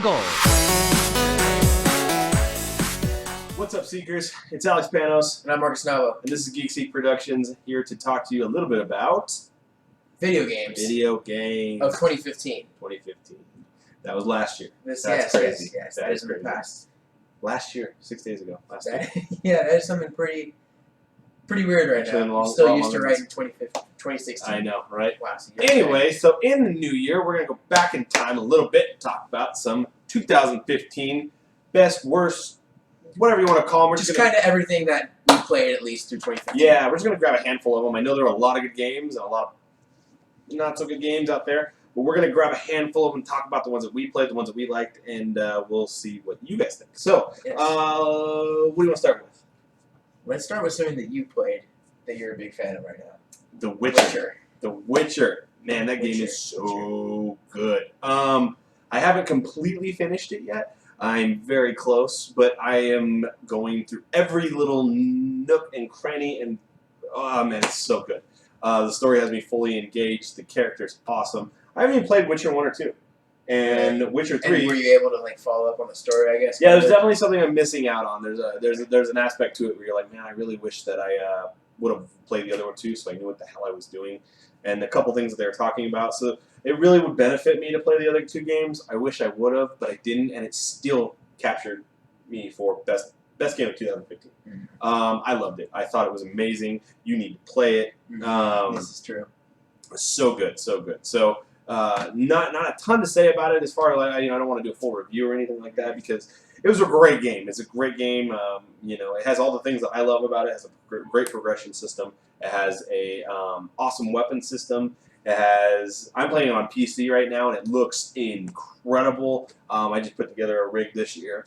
go. What's up, Seekers? It's Alex Panos. And I'm Marcus Nava. And this is Geek Productions, here to talk to you a little bit about... Video games. Video games. Of 2015. 2015. That was last year. That's crazy. Yes, That that is is in the crazy. past. Last year. 6 days ago. Last year. Yeah, that is something pretty weird right Actually, now. I'm still used to writing 2016. I know, right? Wow, so Anyway, so in the new year, we're going to go back in time a little bit and talk about some 2015 best, worst, whatever you want to call them. We're just gonna, kind of everything that we played at least through 2015. Yeah, we're just going to grab a handful of them. I know there are a lot of good games and a lot of not so good games out there, but we're going to grab a handful of them, talk about the ones that we played, the ones that we liked, and we'll see what you guys think. So, Yes. what do you want to start with? Let's start with something that you played that you're a big fan of right now. The Witcher. The Witcher. Man, that game is so good. I haven't completely finished it yet. I'm very close, but I am going through every little nook and cranny, and oh man, it's so good. The story has me fully engaged. The character's awesome. I haven't even played Witcher 1 or 2. And Witcher 3... And were you able to like follow up on the story, I guess? Yeah, there's definitely something I'm missing out on. There's an aspect to it where you're like, man, I really wish that I would have played the other one too, so I knew what the hell I was doing. And a couple things that they were talking about. So it really would benefit me to play the other two games. I wish I would have, but I didn't, and it still captured me for best game of 2015. I loved it. I thought it was amazing. You need to play it. This is true. So good, so good. So not a ton to say about it as far as I don't want to do a full review or anything like that because it was a great game. It's a great game. It has all the things that I love about it. It has a great progression system. It has a awesome weapon system. I'm playing it on PC right now, and it looks incredible. I just put together a rig this year,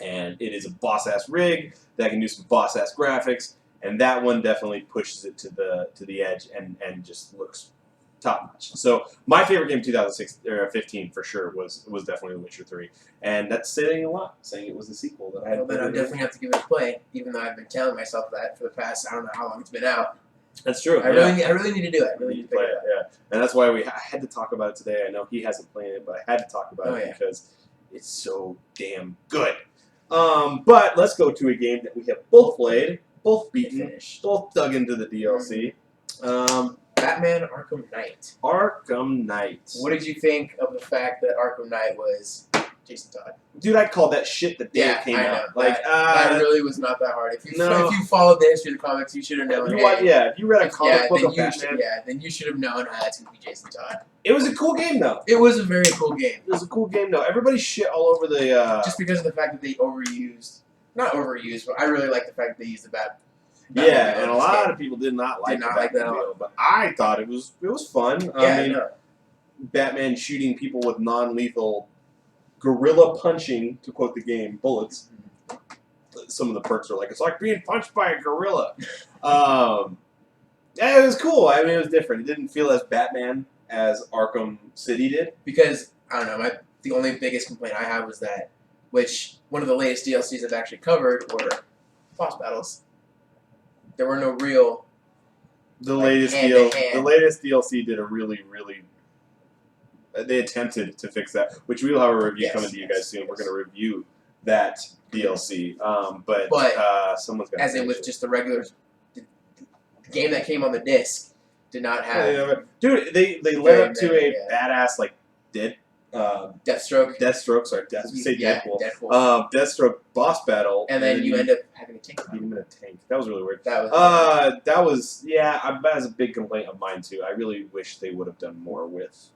and it is a boss-ass rig that can do some boss-ass graphics, and that one definitely pushes it to the edge and just looks top-notch. So my favorite game 2015 for sure was definitely The Witcher 3, and that's saying a lot, saying it was the sequel that I had. Well, then I definitely have to give it a play, even though I've been telling myself that for the past, I don't know how long it's been out. That's true. I really need to do it. I really need to play it. Yeah, and that's why I had to talk about it today. I know he hasn't played it, but I had to talk about it because it's so damn good. But let's go to a game that we have both played, both beaten, both dug into the DLC. Batman Arkham Knight. Arkham Knight. What did you think of the fact that Arkham Knight was Jason Todd? Dude, I called that shit the day it came out. Like, that really was not that hard. If you followed the history of the comics, you should have known. If you read a comic book of Batman, then you should have known that's going to be Jason Todd. It was a cool game, though. It was a very cool game. It was a cool game, though. Everybody shit all over the... Just because of the fact that they not overused, but I really like the fact that they used the Batman. Yeah, and a lot of people did not like that deal, but I thought it was fun. I mean, Batman shooting people with non-lethal gorilla punching, to quote the game, bullets. Some of the perks are like, it's like being punched by a gorilla. Yeah, it was cool. I mean, it was different. It didn't feel as Batman as Arkham City did. Because, I don't know, the only biggest complaint I had was that, which one of the latest DLCs I've actually covered were boss battles. There were no real. The latest DLC did a really. They attempted to fix that, which we will have a review coming to you guys soon. We're going to review that DLC, but someone's got. As in with just the regular game that came on the disc, did not have. Dude, they led up to a badass Deathstroke. Sorry, say Deadpool. Deathstroke boss battle, and then you end up having a tank. Even a tank. That was really weird. That was that was a big complaint of mine too. I really wish they would have done more with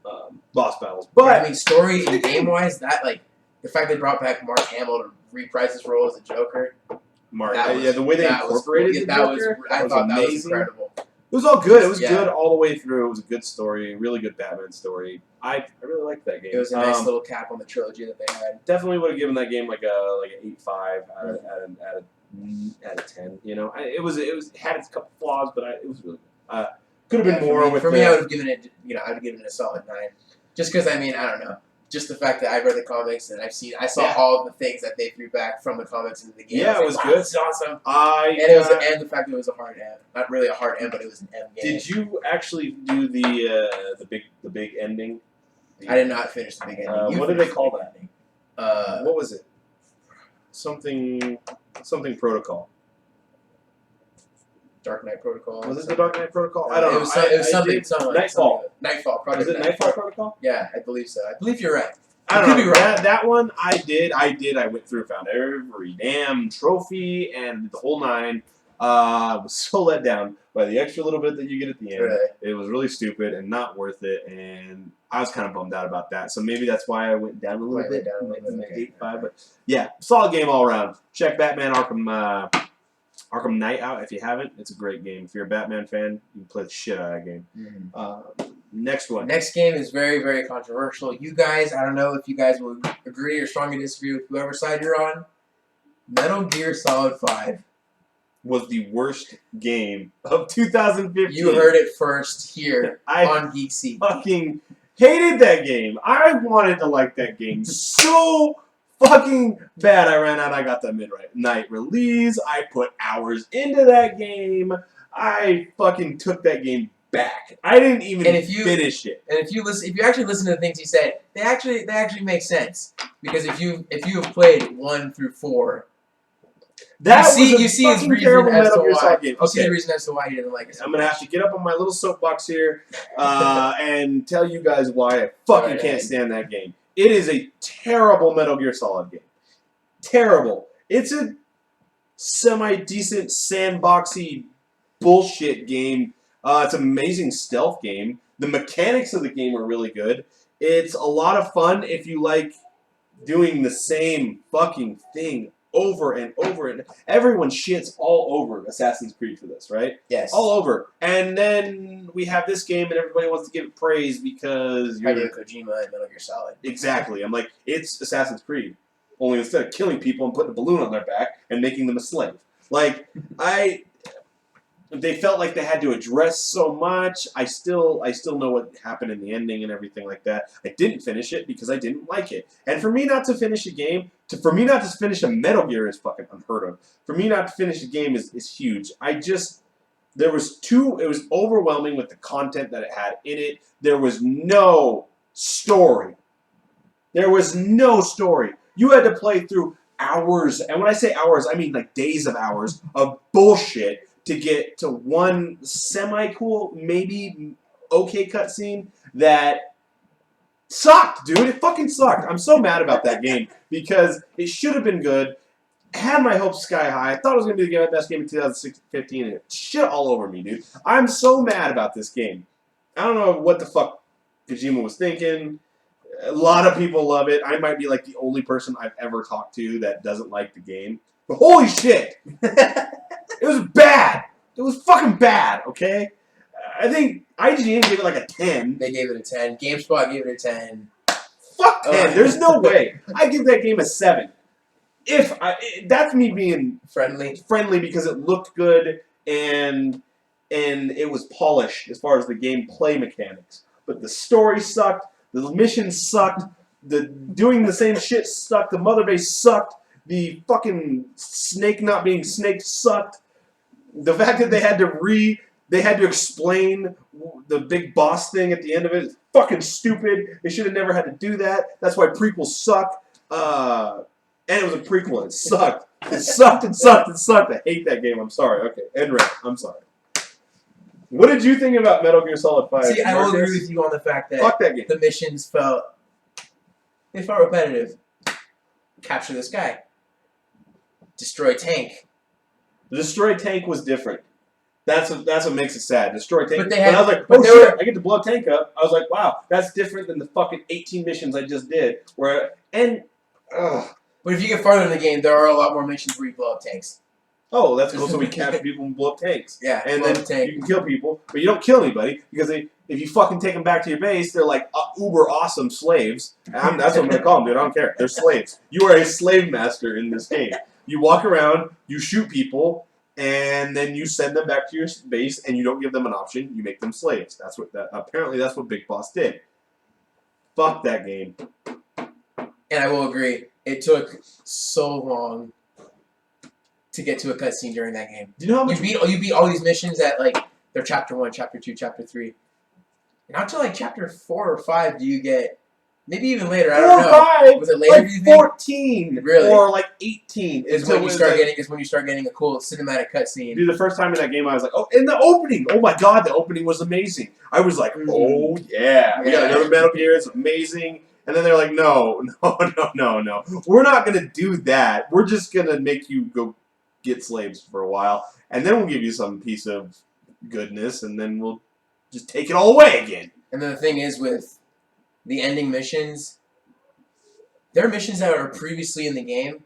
boss battles. But I mean, story and game wise, the fact they brought back Mark Hamill to reprise his role as a Joker. The way they incorporated the Joker, I thought that was incredible. It was all good. It was good all the way through. It was a good story, really good Batman story. I really liked that game. It was a nice little cap on the trilogy that they had. Definitely would have given that game like an 8.5 out of 10. You know, it had its couple flaws, but it was really good. Could have been more. For me, I would have given it. I would give it a solid 9. Just because I don't know. Just the fact that I read the comics and I saw all of the things that they threw back from the comics into the game. Yeah, it was good. It's awesome. And the fact that it was a hard M. Not really a hard M, but it was an M game. Did you actually do the big ending? I did not finish the big ending. What did they call that? What was it? Something Protocol. Dark Knight Protocol. Was it the Dark Knight Protocol? I don't know. It was something. Nightfall. Nightfall. Was it Nightfall Protocol? Yeah, I believe so. I believe you're right. I don't know. That one, I did. I went through, found every damn trophy and the whole nine. Was so let down by the extra little bit that you get at the end. Right. It was really stupid and not worth it, and I was kind of bummed out about that. So maybe that's why I went down a little bit. Okay. 8-5, but yeah, solid game all around. Check Batman Arkham Knight out if you haven't. It's a great game. If you're a Batman fan, you can play the shit out of that game. Next one. Next game is very, very controversial. You guys, I don't know if you guys will agree or strongly disagree with whoever side you're on. Metal Gear Solid 5 was the worst game of 2015. You heard it first here I on Geek Seat. Fucking hated that game. I wanted to like that game so fucking bad. I ran out. I got that midnight release. I put hours into that game. I fucking took that game back. I didn't even finish it. And if you actually listen to the things he said, they actually make sense, because if you have played 1 through 4. You see his reason as to why. You see the reason as to why he didn't like it. I'm gonna have to get up on my little soapbox here and tell you guys why I fucking can't stand that game. It is a terrible Metal Gear Solid game. Terrible. It's a semi-decent sandboxy bullshit game. It's an amazing stealth game. The mechanics of the game are really good. It's a lot of fun if you like doing the same fucking thing over and over, and everyone shits all over Assassin's Creed for this, right? Yes. All over. And then we have this game and everybody wants to give it praise because you're Kojima and Metal Gear Solid. Exactly. I'm like, it's Assassin's Creed. Only instead of killing people and putting a balloon on their back and making them a slave. Like, they felt like they had to address so much. I still know what happened in the ending and everything like that. I didn't finish it because I didn't like it. And for me not to finish a game, for me not to finish a Metal Gear is fucking unheard of. For me not to finish a game is huge. It was overwhelming with the content that it had in it. There was no story. There was no story. You had to play through hours, and when I say hours, I mean like days of hours of bullshit to get to one semi-cool, maybe okay cutscene that sucked, dude. It fucking sucked. I'm so mad about that game because it should have been good. I had my hopes sky high. I thought it was going to be the best game in 2015, and it shit all over me, dude. I'm so mad about this game. I don't know what the fuck Kojima was thinking. A lot of people love it. I might be like the only person I've ever talked to that doesn't like the game. But holy shit! It was bad. It was fucking bad, okay? I think IGN gave it like a 10. They gave it a 10. GameSpot gave it a 10. Fuck 10. There's no way. I give that game a 7. That's me being friendly because it looked good and it was polished as far as the gameplay mechanics. But the story sucked. The missions sucked. The doing the same shit sucked. The mother base sucked. The fucking snake not being snake sucked. The fact that they had to explain the big boss thing at the end of it is fucking stupid. They should have never had to do that. That's why prequels suck. And it was a prequel and it sucked. It sucked and sucked and sucked. I hate that game. I'm sorry. Okay, end rant. I'm sorry. What did you think about Metal Gear Solid 5? See, I will agree with you on the fact that, fuck that game. The missions felt repetitive. Capture this guy. Destroy tank. The destroy tank was different. That's what makes it sad. Destroy tank. But I was like, oh shit, I get to blow a tank up. I was like, wow, that's different than the fucking 18 missions I just did. But if you get farther in the game, there are a lot more missions where you blow up tanks. Oh, that's cool. So we capture people and blow up tanks. Yeah, and then you can kill people, but you don't kill anybody because if you fucking take them back to your base, they're like uber awesome slaves. And that's what I'm gonna call them, dude. I don't care. They're slaves. You are a slave master in this game. You walk around, you shoot people, and then you send them back to your base, and you don't give them an option. You make them slaves. Apparently that's what Big Boss did. Fuck that game. And I will agree. It took so long to get to a cutscene during that game. Do you know how much you beat all these missions at like they're chapter 1, chapter 2, chapter 3. Not till like chapter 4 or 5 do you get Maybe even later. I 4 don't or know. 5. Was it later? Like do you think? 14, Really? or like 18. Is when you start getting. Is when you start getting a cool cinematic cutscene. Dude, the first time in that game, I was like, oh, in the opening. Oh my god, the opening was amazing. I was like, oh yeah, we got another Metal Gear. It's amazing. And then they're like, no. We're not gonna do that. We're just gonna make you go get slaves for a while, and then we'll give you some piece of goodness, and then we'll just take it all away again. And then the thing is with the ending missions, there are missions that are previously in the game,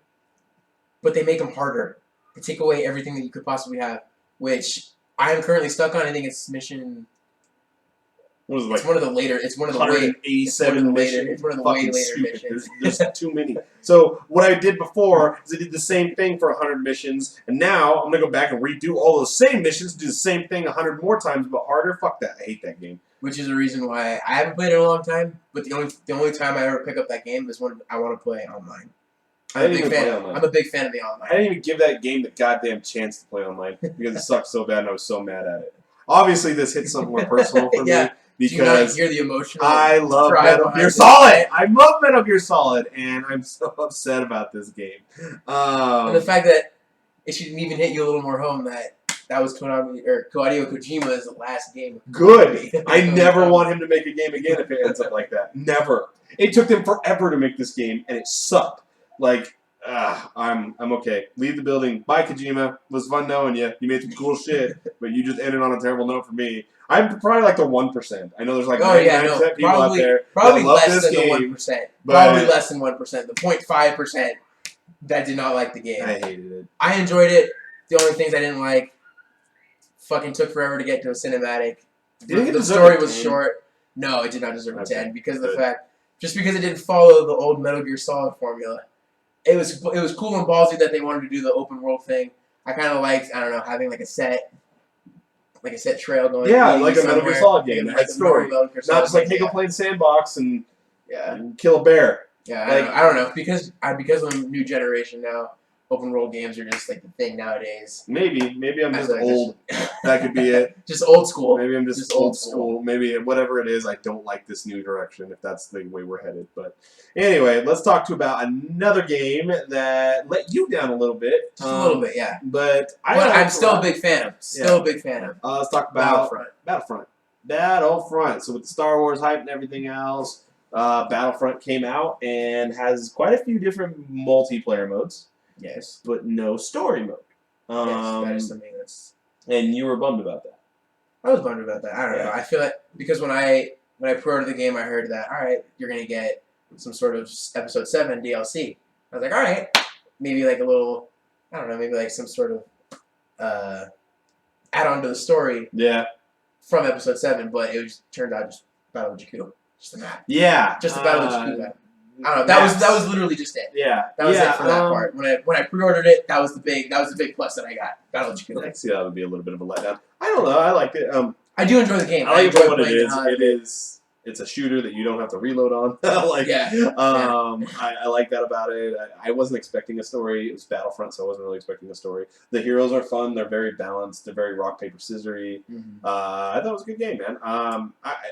but they make them harder. They take away everything that you could possibly have, which I am currently stuck on. I think it's mission. What is it, it's like one of the later. It's one of the 187 missions. It's one of the Fucking way later stupid. missions. There's too many. So what I did before is I did the same thing for 100 missions, and now I'm gonna go back and redo all those same missions, do the same thing 100 more times, but harder. Fuck that. I hate that game. Which is the reason why I haven't played it in a long time. But the only time I ever pick up that game is when I want to play online. I'm a big fan of the online. I didn't even give that game the goddamn chance to play online because it sucked so bad and I was so mad at it. Obviously, this hits something more personal for me because do you not hear the emotional I love Metal Gear Solid. I love Metal Gear Solid, and I'm so upset about this game. And the fact that it shouldn't even hit you a little more home that was Hideo Kojima's last game. Good. I never want him to make a game again if it ends up like that. Never. It took them forever to make this game, and it sucked. Like, I'm okay. Leave the building. Bye, Kojima. It was fun knowing you. You made some cool shit, but you just ended on a terrible note for me. I'm probably like the 1%. I know there's like 99% people out there probably that love less this than game. the 1%. Probably less than 1%. The 0.5% that did not like the game. I hated it. I enjoyed it. The only things I didn't like fucking took forever to get to a cinematic. The story was short. No, it did not deserve a 10 because of the fact, just because it didn't follow the old Metal Gear Solid formula. It was cool and ballsy that they wanted to do the open world thing. I kind of liked, I don't know, having like a set trail going. Yeah, like a Metal Gear Solid game. That had story. Not just like, hey, go play in Sandbox and kill a bear. Yeah, I don't know. Because I'm a new generation now, open world games are just like the thing nowadays. Maybe I'm just old. That could be it. Just old school. Maybe I'm just old school. Maybe whatever it is, I don't like this new direction if that's the way we're headed. But anyway, let's talk about another game that let you down a little bit. Just a little bit, yeah. But I'm still a big fan of. Still a big fan of. Let's talk about Battlefront. So with the Star Wars hype and everything else, Battlefront came out and has quite a few different multiplayer modes. Yes. But no story mode. Yes, that is something that's... And you were bummed about that. I was bummed about that. I don't know. I feel like... Because when I pre-ordered the game, I heard that, alright, you're going to get some sort of Episode 7 DLC. I was like, alright. Maybe like a little... I don't know, maybe like some sort of add-on to the story. Yeah. From Episode 7, but it turned out just Battle of Jakku. Just the map. Yeah. Just the Battle of Jakku map. I don't know. That was literally just it. Yeah. That was it for that part. When I pre-ordered it, that was the big plus that I got. Battle of Jakku. I see that would be a little bit of a letdown. I don't know. I liked it. I do enjoy the game. I enjoy what it is. It's a shooter that you don't have to reload on. I like that about it. I wasn't expecting a story. It was Battlefront, so I wasn't really expecting a story. The heroes are fun. They're very balanced. They're very rock paper scissory. I thought it was a good game, man. I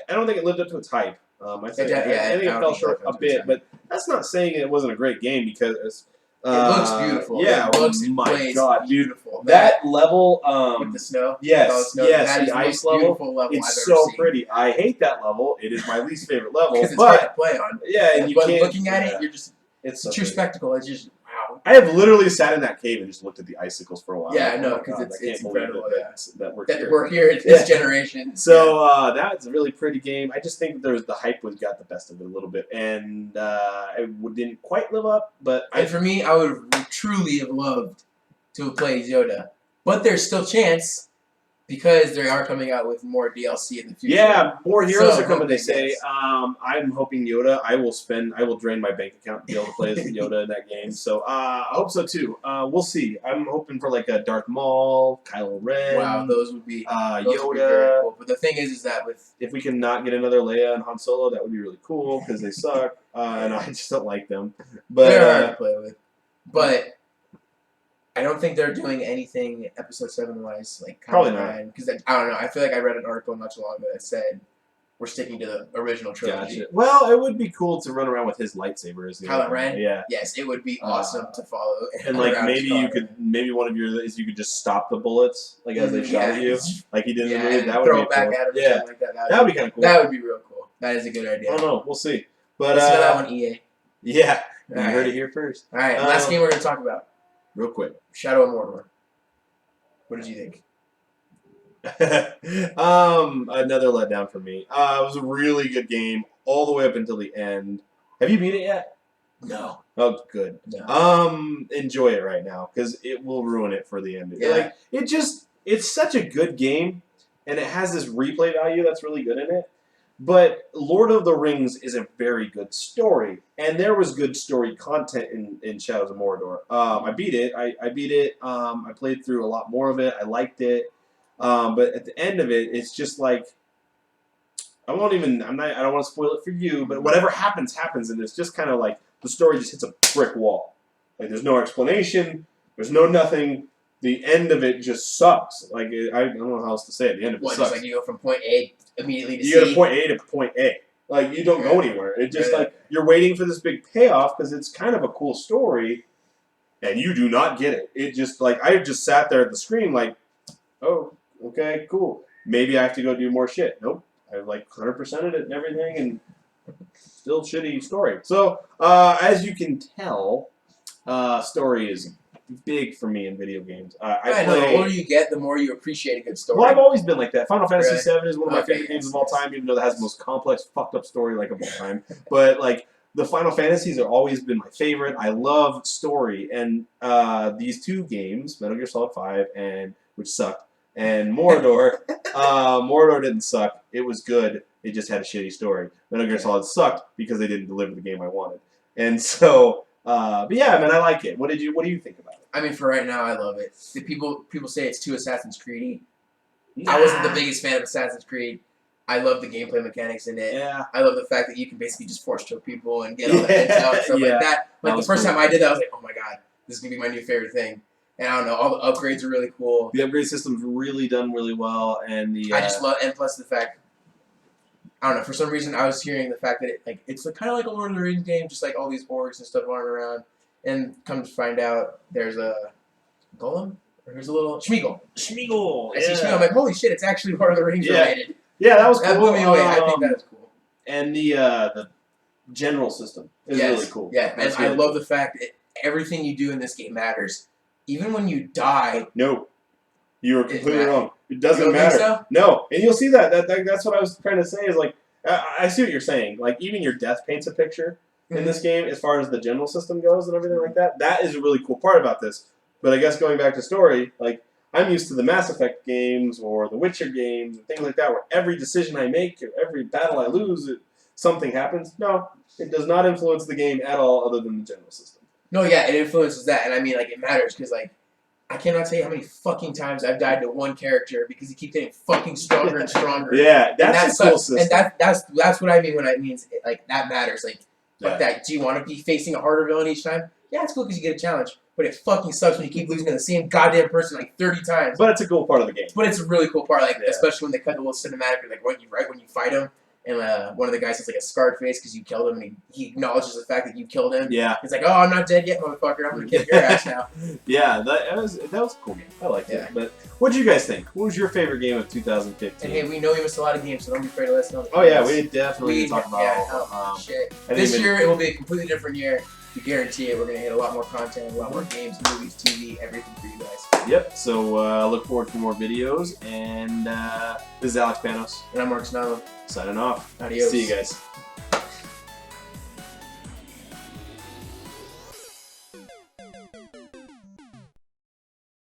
don't think it lived up to its hype. I think it fell short a bit, but that's not saying it wasn't a great game because it looks beautiful. Yeah, it looks my God, beautiful. That level with the snow. Yes, that is the ice the most beautiful level it's I've so ever seen. pretty. I hate that level. It is my least favorite level. Because it's hard to play on. Yeah, and you can't. Looking at it, you're just it's a true spectacle. It's just wow. I have literally sat in that cave and just looked at the icicles for a while. Yeah, no, because it's incredible. That we're here at this generation. So that's a really pretty game. I just think the hype got the best of it a little bit, and it didn't quite live up. But for me, I would truly have loved to have played Yoda, but there's still chance because they are coming out with more DLC in the future. Yeah, more heroes are coming. They say. I'm hoping Yoda. I will drain my bank account to be able to play as Yoda in that game. So I hope so too. We'll see. I'm hoping for like a Darth Maul, Kylo Ren. Wow, those would be Yoda. Would be very cool. But the thing is that if we can not get another Leia and Han Solo, that would be really cool because they suck and I just don't like them. But they're hard to play with. But I don't think they're doing anything Episode 7 wise, like probably not. Because I don't know. I feel like I read an article not too long ago that said we're sticking to the original trilogy. Gotcha. Well, it would be cool to run around with his lightsaber. Kylo Ren? Yeah. Yes, it would be awesome to follow. And like maybe one of your is you could just stop the bullets like as they shot at you, like he did in the movie. That would throw be it back cool. at him. Yeah, Like that. That would be kind of cool. That would be real cool. That is a good idea. I don't know. We'll see. But let's go that one, EA. Yeah, you right. heard it here first. All right, last game we're gonna talk about. Real quick. Shadow of Mordor. What did you think? Another letdown for me. It was a really good game all the way up until the end. Have you beat it yet? No. Oh, good. No. Enjoy it right now because it will ruin it for the end. Yeah. Like it's such a good game, and it has this replay value that's really good in it. But Lord of the Rings is a very good story, and there was good story content in Shadows of Mordor. I beat it. I beat it. I played through a lot more of it. I liked it. But at the end of it, it's just like I don't want to spoil it for you, but whatever happens, and it's just kind of like the story just hits a brick wall. Like there's no explanation, there's no nothing. The end of it just sucks. Like I don't know how else to say it. The end of it sucks. Just like you go from point A immediately to C. You go to point A to point A. Like you don't go anywhere. It just like you're waiting for this big payoff because it's kind of a cool story, and you do not get it. It just like I just sat there at the screen like, oh. Okay, cool. Maybe I have to go do more shit. Nope. I like 100%ed it and everything, and still shitty story. So, as you can tell, story is big for me in video games. I know. The older you get, the more you appreciate a good story. Well, I've always been like that. Final Fantasy VII is one of my favorite games of all time, even though it has the most complex, fucked up story like of all time. But like the Final Fantasies have always been my favorite. I love story, and these two games, Metal Gear Solid 5 which sucked. And Mordor, Mordor didn't suck. It was good. It just had a shitty story. Metal Gear Solid sucked because they didn't deliver the game I wanted. And so, but yeah, man, I like it. What do you think about it? I mean, for right now, I love it. People say it's too Assassin's Creed-y. I wasn't the biggest fan of Assassin's Creed. I love the gameplay mechanics in it. Yeah. I love the fact that you can basically just force choke people and get all the heads out and stuff like that. Like the first time I did that, I was like, oh my god, this is gonna be my new favorite thing. And I don't know, all the upgrades are really cool. The upgrade system's really done really well, and I just love, and plus the fact, I don't know, for some reason I was hearing the fact that it's kind of like a Lord of the Rings game, just like all these orcs and stuff running around, and come to find out there's a golem, or there's a little Schmeagol. I see Schmeagol, I'm like, holy shit, it's actually Lord of the Rings related. Yeah, that was cool. That blew me away. I think that was cool. And the general system is really cool. Yeah, and I love the fact that everything you do in this game matters. Even when you die. No. You were completely wrong. It doesn't matter. Think so? No. And you'll see that. That's what I was trying to say is like, I see what you're saying. Like, even your death paints a picture in this game as far as the general system goes and everything like that. That is a really cool part about this. But I guess going back to story, like, I'm used to the Mass Effect games or the Witcher games and things like that where every decision I make, or every battle I lose, something happens. No. It does not influence the game at all other than the general system. No, yeah, it influences that, and I mean, like, it matters, because, like, I cannot tell you how many fucking times I've died to one character because he keeps getting fucking stronger and stronger. Yeah, that's a cool system. And that's what I mean when I mean, like, that matters. Like, fuck that. Do you want to be facing a harder villain each time? Yeah, it's cool because you get a challenge, but it fucking sucks when you keep losing to the same goddamn person, like, 30 times. But it's a cool part of the game. But it's a really cool part, like, especially when they cut the little cinematic, like, when you fight him. And one of the guys has like a scarred face because you killed him, and he acknowledges the fact that you killed him. Yeah. He's like, "Oh, I'm not dead yet, motherfucker. I'm gonna kick your ass now." Yeah, that was a cool game. I liked it. But what did you guys think? What was your favorite game of 2015? And hey, we know you missed a lot of games, so don't be afraid to let us know. Oh yeah, we definitely need to talk about. Shit. This year it will be a completely different year. We guarantee it. We're gonna hit a lot more content, a lot more games, movies, TV, everything for you guys. Yep. So look forward to more videos. And this is Alex Panos. And I'm Mark Snello. Signing off. Adios. See you guys.